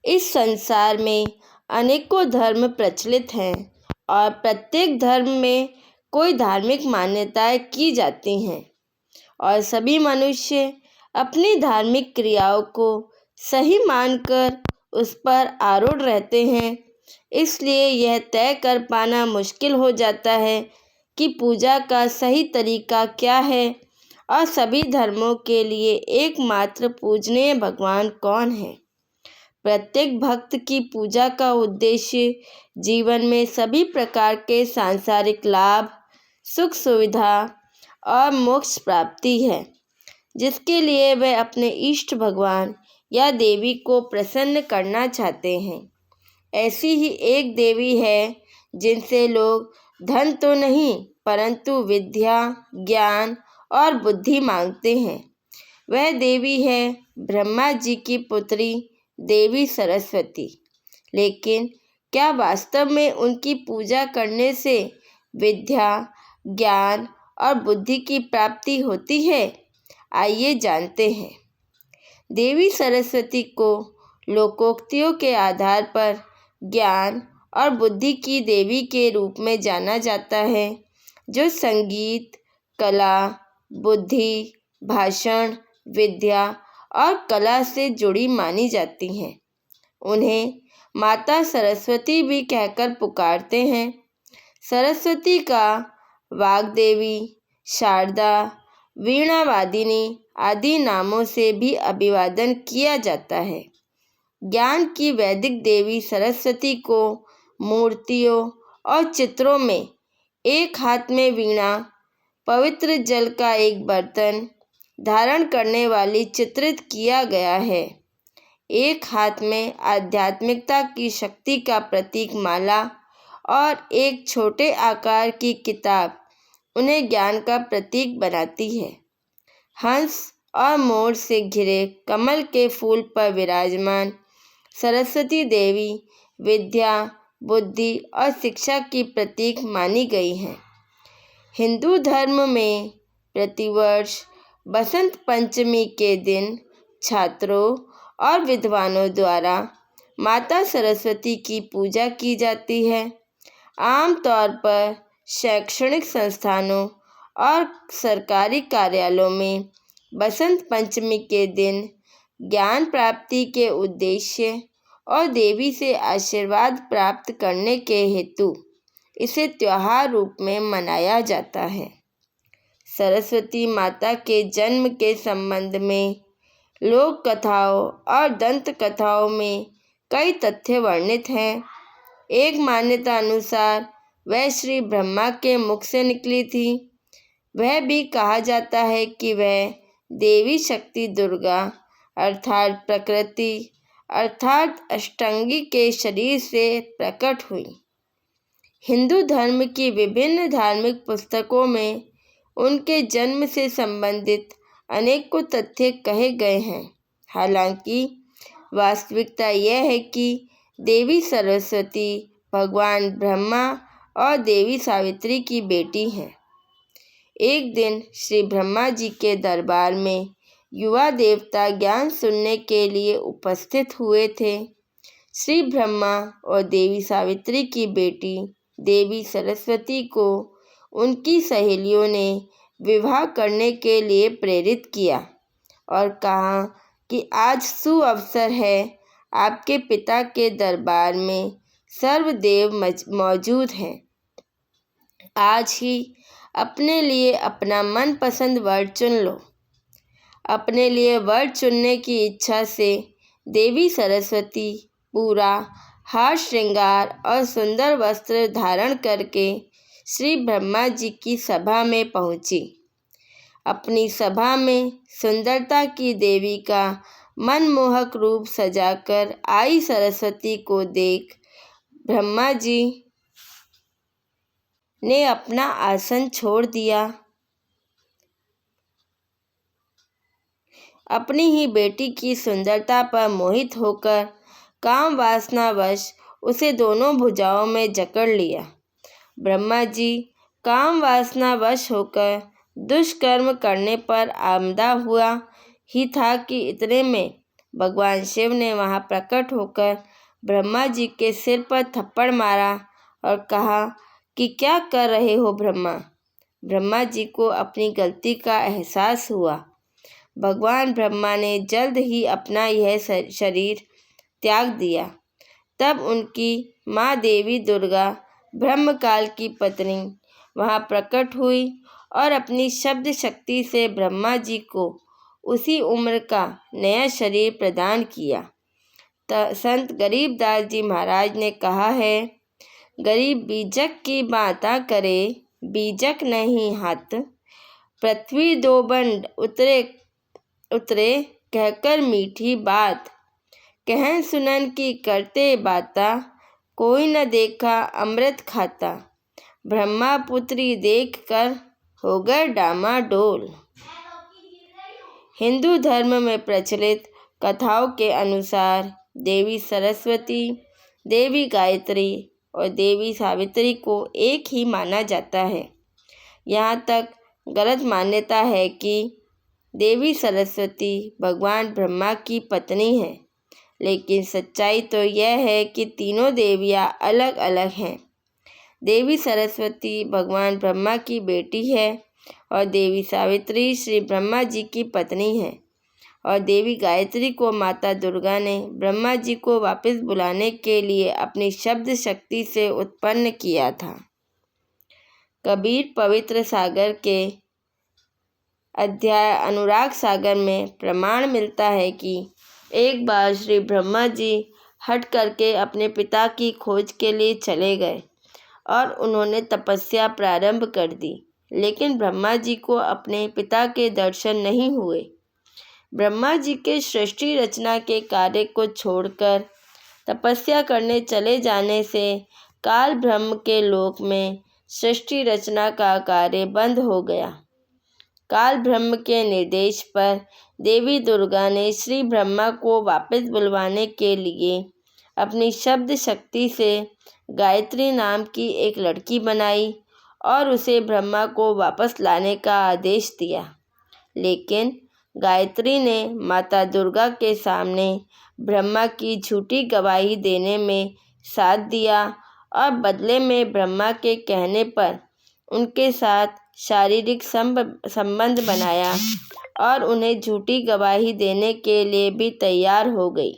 इस संसार में अनेकों धर्म प्रचलित हैं और प्रत्येक धर्म में कोई धार्मिक मान्यताएं की जाती हैं और सभी मनुष्य अपनी धार्मिक क्रियाओं को सही मानकर उस पर आरूढ़ रहते हैं। इसलिए यह तय कर पाना मुश्किल हो जाता है कि पूजा का सही तरीका क्या है और सभी धर्मों के लिए एकमात्र पूजनीय भगवान कौन है। प्रत्येक भक्त की पूजा का उद्देश्य जीवन में सभी प्रकार के सांसारिक लाभ, सुख सुविधा और मोक्ष प्राप्ति है, जिसके लिए वे अपने इष्ट भगवान या देवी को प्रसन्न करना चाहते हैं। ऐसी ही एक देवी है जिनसे लोग धन तो नहीं परंतु विद्या, ज्ञान और बुद्धि मांगते हैं। वह देवी है ब्रह्मा जी की पुत्री देवी सरस्वती। लेकिन क्या वास्तव में उनकी पूजा करने से विद्या, ज्ञान और बुद्धि की प्राप्ति होती है? आइए जानते हैं। देवी सरस्वती को लोकोक्तियों के आधार पर ज्ञान और बुद्धि की देवी के रूप में जाना जाता है, जो संगीत, कला, बुद्धि, भाषण, विद्या और कला से जुड़ी मानी जाती हैं। उन्हें माता सरस्वती भी कहकर पुकारते हैं। सरस्वती का वाग्देवी, शारदा, वीणावादिनी आदि नामों से भी अभिवादन किया जाता है। ज्ञान की वैदिक देवी सरस्वती को मूर्तियों और चित्रों में एक हाथ में वीणा, पवित्र जल का एक बर्तन धारण करने वाली चित्रित किया गया है। एक हाथ में आध्यात्मिकता की शक्ति का प्रतीक माला और एक छोटे आकार की किताब उन्हें ज्ञान का प्रतीक बनाती है। हंस और मोर से घिरे कमल के फूल पर विराजमान सरस्वती देवी विद्या, बुद्धि और शिक्षा की प्रतीक मानी गई हैं। हिंदू धर्म में प्रतिवर्ष बसंत पंचमी के दिन छात्रों और विद्वानों द्वारा माता सरस्वती की पूजा की जाती है। आमतौर पर शैक्षणिक संस्थानों और सरकारी कार्यालयों में बसंत पंचमी के दिन ज्ञान प्राप्ति के उद्देश्य और देवी से आशीर्वाद प्राप्त करने के हेतु इसे त्योहार रूप में मनाया जाता है। सरस्वती माता के जन्म के संबंध में लोक कथाओं और दंत कथाओं में कई तथ्य वर्णित हैं। एक मान्यता अनुसार वह श्री ब्रह्मा के मुख से निकली थी। वह भी कहा जाता है कि वह देवी शक्ति दुर्गा अर्थात प्रकृति अर्थात अष्टंगी के शरीर से प्रकट हुई। हिंदू धर्म की विभिन्न धार्मिक पुस्तकों में उनके जन्म से संबंधित अनेकों तथ्य कहे गए हैं। हालांकि वास्तविकता यह है कि देवी सरस्वती भगवान ब्रह्मा और देवी सावित्री की बेटी हैं। एक दिन श्री ब्रह्मा जी के दरबार में युवा देवता ज्ञान सुनने के लिए उपस्थित हुए थे। श्री ब्रह्मा और देवी सावित्री की बेटी देवी सरस्वती को उनकी सहेलियों ने विवाह करने के लिए प्रेरित किया और कहा कि आज सुअवसर है, आपके पिता के दरबार में सर्वदेव मौजूद हैं। आज ही अपने लिए अपना मनपसंद वर चुन लो। अपने लिए वर चुनने की इच्छा से देवी सरस्वती पूरा हार श्रृंगार और सुंदर वस्त्र धारण करके श्री ब्रह्मा जी की सभा में पहुंची। अपनी सभा में सुंदरता की देवी का मनमोहक रूप सजाकर आई सरस्वती को देख ब्रह्मा जी ने अपना आसन छोड़ दिया। अपनी ही बेटी की सुंदरता पर मोहित होकर काम वासनावश उसे दोनों भुजाओं में जकड़ लिया। ब्रह्मा जी काम वासनावश होकर दुष्कर्म करने पर आमदा हुआ ही था कि इतने में भगवान शिव ने वहां प्रकट होकर ब्रह्मा जी के सिर पर थप्पड़ मारा और कहा कि क्या कर रहे हो ब्रह्मा। ब्रह्मा जी को अपनी गलती का एहसास हुआ। भगवान ब्रह्मा ने जल्द ही अपना यह शरीर त्याग दिया। तब उनकी माँ देवी दुर्गा, ब्रह्मकाल की पत्नी, वहाँ प्रकट हुई और अपनी शब्द शक्ति से ब्रह्मा जी को उसी उम्र का नया शरीर प्रदान किया। संत गरीबदास जी महाराज ने कहा है, गरीब बीजक की बाता करे, बीजक नहीं हाथ, पृथ्वी दो बंड उतरे उतरे, कहकर मीठी बात, कहन सुनन की करते बाता, कोई न देखा अमृत खाता, ब्रह्मा पुत्री देख कर हो गए डामाडोल। हिंदू धर्म में प्रचलित कथाओं के अनुसार देवी सरस्वती, देवी गायत्री और देवी सावित्री को एक ही माना जाता है। यहाँ तक गलत मान्यता है कि देवी सरस्वती भगवान ब्रह्मा की पत्नी है, लेकिन सच्चाई तो यह है कि तीनों देवियाँ अलग अलग हैं। देवी सरस्वती भगवान ब्रह्मा की बेटी है और देवी सावित्री श्री ब्रह्मा जी की पत्नी है, और देवी गायत्री को माता दुर्गा ने ब्रह्मा जी को वापस बुलाने के लिए अपनी शब्द शक्ति से उत्पन्न किया था। कबीर पवित्र सागर के अध्याय अनुराग सागर में प्रमाण मिलता है कि एक बार श्री ब्रह्मा जी हट करके अपने पिता की खोज के लिए चले गए और उन्होंने तपस्या प्रारंभ कर दी, लेकिन ब्रह्मा जी को अपने पिता के दर्शन नहीं हुए। ब्रह्मा जी के सृष्टि रचना के कार्य को छोड़कर तपस्या करने चले जाने से काल ब्रह्म के लोक में सृष्टि रचना का कार्य बंद हो गया। काल ब्रह्म के निर्देश पर देवी दुर्गा ने श्री ब्रह्मा को वापस बुलवाने के लिए अपनी शब्द शक्ति से गायत्री नाम की एक लड़की बनाई और उसे ब्रह्मा को वापस लाने का आदेश दिया। लेकिन गायत्री ने माता दुर्गा के सामने ब्रह्मा की झूठी गवाही देने में साथ दिया और बदले में ब्रह्मा के कहने पर उनके साथ शारीरिक संबंध बनाया और उन्हें झूठी गवाही देने के लिए भी तैयार हो गई।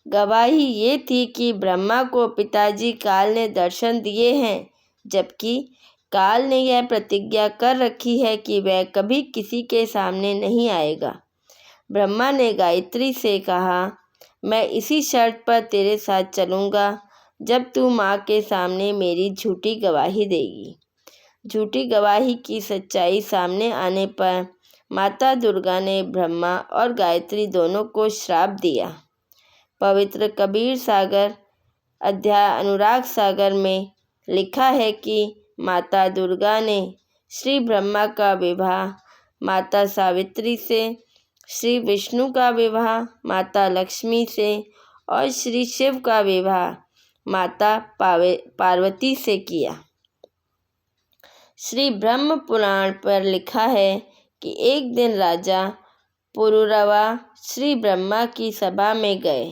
गवाही ये थी कि ब्रह्मा को पिताजी काल ने दर्शन दिए हैं, जबकि काल ने यह प्रतिज्ञा कर रखी है कि वह कभी किसी के सामने नहीं आएगा। ब्रह्मा ने गायत्री से कहा, मैं इसी शर्त पर तेरे साथ चलूँगा जब तू माँ के सामने मेरी झूठी गवाही देगी। झूठी गवाही की सच्चाई सामने आने पर माता दुर्गा ने ब्रह्मा और गायत्री दोनों को श्राप दिया। पवित्र कबीर सागर अध्याय अनुराग सागर में लिखा है कि माता दुर्गा ने श्री ब्रह्मा का विवाह माता सावित्री से, श्री विष्णु का विवाह माता लक्ष्मी से और श्री शिव का विवाह माता पार्वती से किया। श्री ब्रह्म पुराण पर लिखा है कि एक दिन राजा पुरुरवा श्री ब्रह्मा की सभा में गए।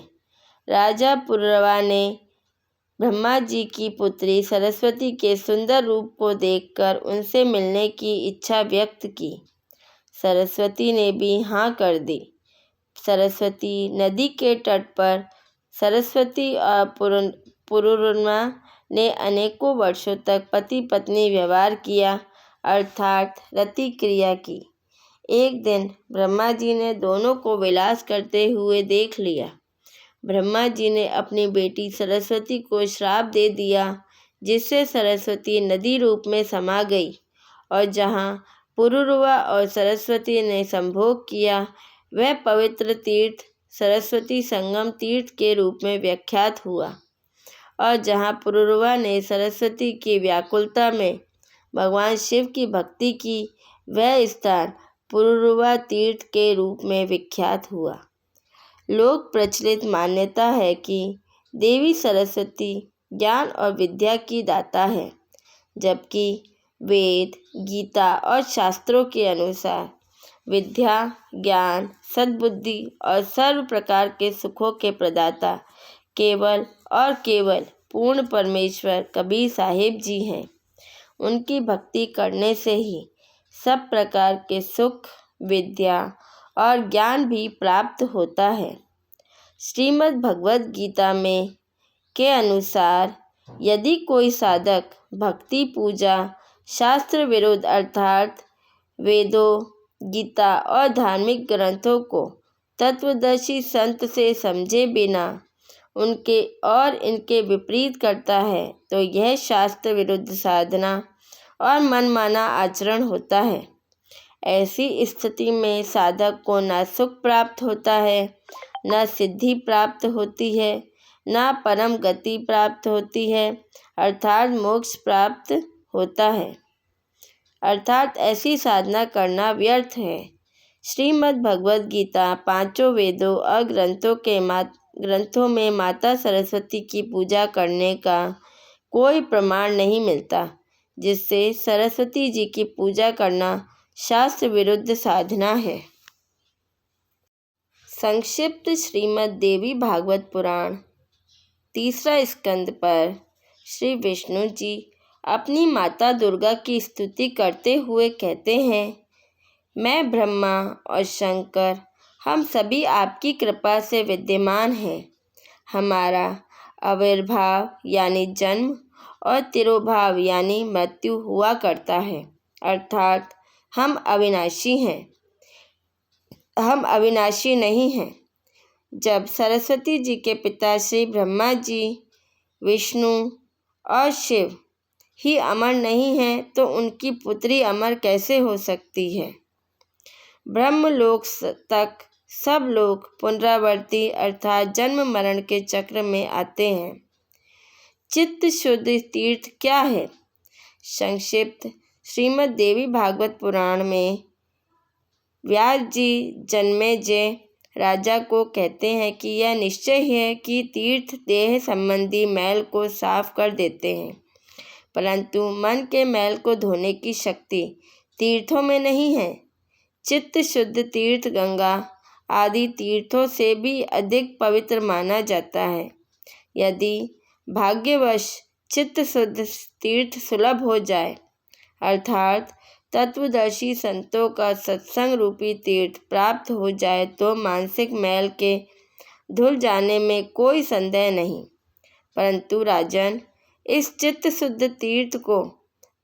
राजा पुरुरवा ने ब्रह्मा जी की पुत्री सरस्वती के सुंदर रूप को देखकर उनसे मिलने की इच्छा व्यक्त की। सरस्वती ने भी हाँ कर दी। सरस्वती नदी के तट पर सरस्वती और पुरुरवा ने अनेकों वर्षों तक पति पत्नी व्यवहार किया, अर्थात रति क्रिया की। एक दिन ब्रह्मा जी ने दोनों को विलास करते हुए देख लिया। ब्रह्मा जी ने अपनी बेटी सरस्वती को श्राप दे दिया, जिससे सरस्वती नदी रूप में समा गई और जहाँ पुरुरवा और सरस्वती ने संभोग किया वह पवित्र तीर्थ सरस्वती संगम तीर्थ के रूप में विख्यात हुआ, और जहाँ पुरुरवा ने सरस्वती की व्याकुलता में भगवान शिव की भक्ति की वह स्थान पुरुरवा तीर्थ के रूप में विख्यात हुआ। लोक प्रचलित मान्यता है कि देवी सरस्वती ज्ञान और विद्या की दाता है, जबकि वेद, गीता और शास्त्रों के अनुसार विद्या, ज्ञान, सद्बुद्धि और सर्व प्रकार के सुखों के प्रदाता केवल और केवल पूर्ण परमेश्वर कबीर साहिब जी हैं। उनकी भक्ति करने से ही सब प्रकार के सुख, विद्या और ज्ञान भी प्राप्त होता है। श्रीमद् भगवद गीता में के अनुसार यदि कोई साधक भक्ति, पूजा, शास्त्र विरुद्ध अर्थात वेदों, गीता और धार्मिक ग्रंथों को तत्वदर्शी संत से समझे बिना उनके और इनके विपरीत करता है तो यह शास्त्र विरुद्ध साधना और मनमाना आचरण होता है। ऐसी स्थिति में साधक को न सुख प्राप्त होता है, न सिद्धि प्राप्त होती है, न परम गति प्राप्त होती है अर्थात मोक्ष प्राप्त होता है। अर्थात ऐसी साधना करना व्यर्थ है। श्रीमद् भगवद गीता पांचों वेदों और ग्रंथों में माता सरस्वती की पूजा करने का कोई प्रमाण नहीं मिलता, जिससे सरस्वती जी की पूजा करना शास्त्र विरुद्ध साधना है। संक्षिप्त श्रीमद् देवी भागवत पुराण तीसरा स्कंद पर श्री विष्णु जी अपनी माता दुर्गा की स्तुति करते हुए कहते हैं, मैं ब्रह्मा और शंकर हम सभी आपकी कृपा से विद्यमान हैं। हमारा आविर्भाव यानी जन्म और तिरोभाव यानी मृत्यु हुआ करता है, अर्थात हम अविनाशी हैं। हम अविनाशी नहीं हैं। जब सरस्वती जी के पिता श्री ब्रह्मा जी, विष्णु और शिव ही अमर नहीं हैं तो उनकी पुत्री अमर कैसे हो सकती है। ब्रह्मलोक तक सब लोग पुनरावर्ती अर्थात जन्म मरण के चक्र में आते हैं। चित्त शुद्ध तीर्थ क्या है? संक्षिप्त श्रीमद् देवी भागवत पुराण में व्यास जी जन्मेजय राजा को कहते हैं कि यह निश्चय है कि तीर्थ देह संबंधी मैल को साफ कर देते हैं, परंतु मन के मैल को धोने की शक्ति तीर्थों में नहीं है। चित्त शुद्ध तीर्थ गंगा आदि तीर्थों से भी अधिक पवित्र माना जाता है। यदि भाग्यवश चित्त शुद्ध तीर्थ सुलभ हो जाए, अर्थात तत्वदर्शी संतों का सत्संग रूपी तीर्थ प्राप्त हो जाए तो मानसिक मैल के धुल जाने में कोई संदेह नहीं। परंतु राजन, इस चित्त शुद्ध तीर्थ को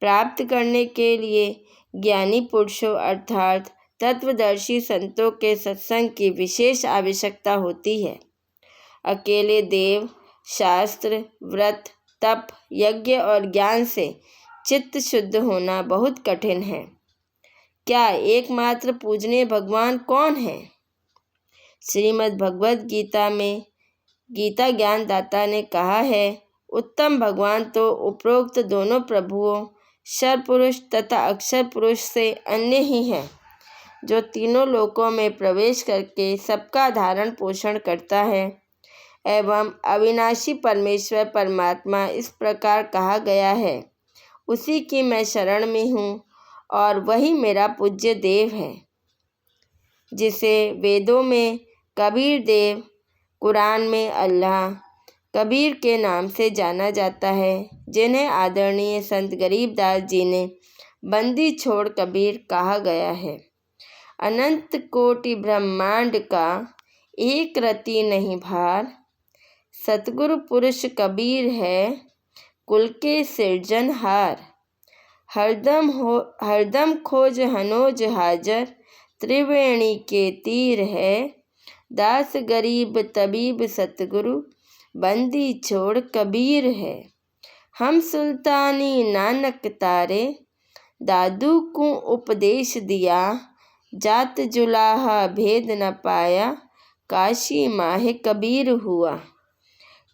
प्राप्त करने के लिए ज्ञानी पुरुषों अर्थात तत्वदर्शी संतों के सत्संग की विशेष आवश्यकता होती है। अकेले देव, शास्त्र, व्रत, तप, यज्ञ और ज्ञान से चित्त शुद्ध होना बहुत कठिन है। क्या एकमात्र पूजनीय भगवान कौन है? श्रीमद् भगवद गीता में गीता ज्ञान दाता ने कहा है, उत्तम भगवान तो उपरोक्त दोनों प्रभुओं क्षर पुरुष तथा अक्षर पुरुष से अन्य ही हैं, जो तीनों लोकों में प्रवेश करके सबका धारण पोषण करता है एवं अविनाशी परमेश्वर परमात्मा इस प्रकार कहा गया है। उसी की मैं शरण में हूँ और वही मेरा पूज्य देव है, जिसे वेदों में कबीर देव, कुरान में अल्लाह कबीर के नाम से जाना जाता है, जिन्हें आदरणीय संत गरीबदास जी ने बंदी छोड़ कबीर कहा गया है। अनंत कोटि ब्रह्मांड का एक रति नहीं भार, सतगुरु पुरुष कबीर है कुल के सिरजनहार। हरदम खोज हनोज हाजर, त्रिवेणी के तीर है, दास गरीब तबीब सतगुरु, बंदी छोड़ कबीर है। हम सुल्तानी नानक तारे, दादू को उपदेश दिया, जात जुलाहा भेद न पाया, काशी माहे कबीर हुआ।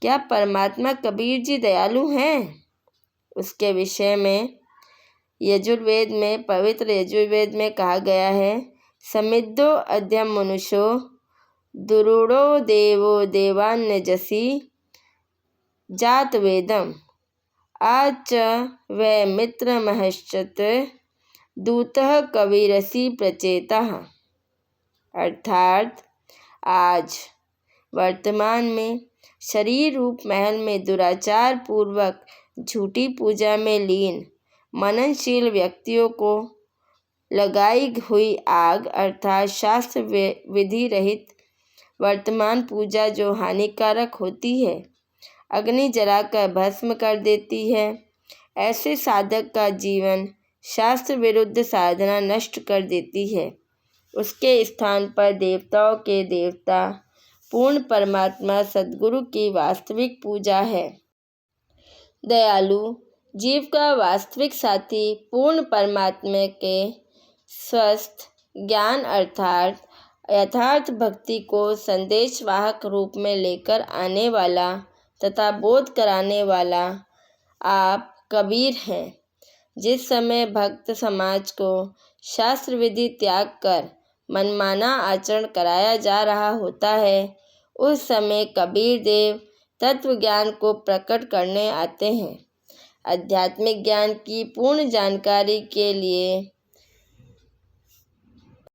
क्या परमात्मा कबीर जी दयालु हैं? उसके विषय में यजुर्वेद में, पवित्र यजुर्वेद में कहा गया है, समिद्धो अध्यम मनुष्यो, दुरूढ़ो देवो देवान्य जसी, जात वेदम आच वै मित्र महश्चत, दूतः कविरसी प्रचेता। अर्थात आज वर्तमान में शरीर रूप महल में दुराचार पूर्वक झूठी पूजा में लीन मननशील व्यक्तियों को लगाई हुई आग अर्थात शास्त्र विधि रहित वर्तमान पूजा जो हानिकारक होती है, अग्नि जलाकर भस्म कर देती है। ऐसे साधक का जीवन शास्त्र विरुद्ध साधना नष्ट कर देती है। उसके स्थान पर देवताओं के देवता पूर्ण परमात्मा सद्गुरु की वास्तविक पूजा है। दयालु जीव का वास्तविक साथी पूर्ण परमात्मा के स्वस्थ ज्ञान अर्थात यथार्थ भक्ति को संदेशवाहक रूप में लेकर आने वाला तथा बोध कराने वाला आप कबीर हैं। जिस समय भक्त समाज को शास्त्र विधि त्याग कर मनमाना आचरण कराया जा रहा होता है, उस समय कबीर देव तत्व ज्ञान को प्रकट करने आते हैं। आध्यात्मिक ज्ञान की पूर्ण जानकारी के लिए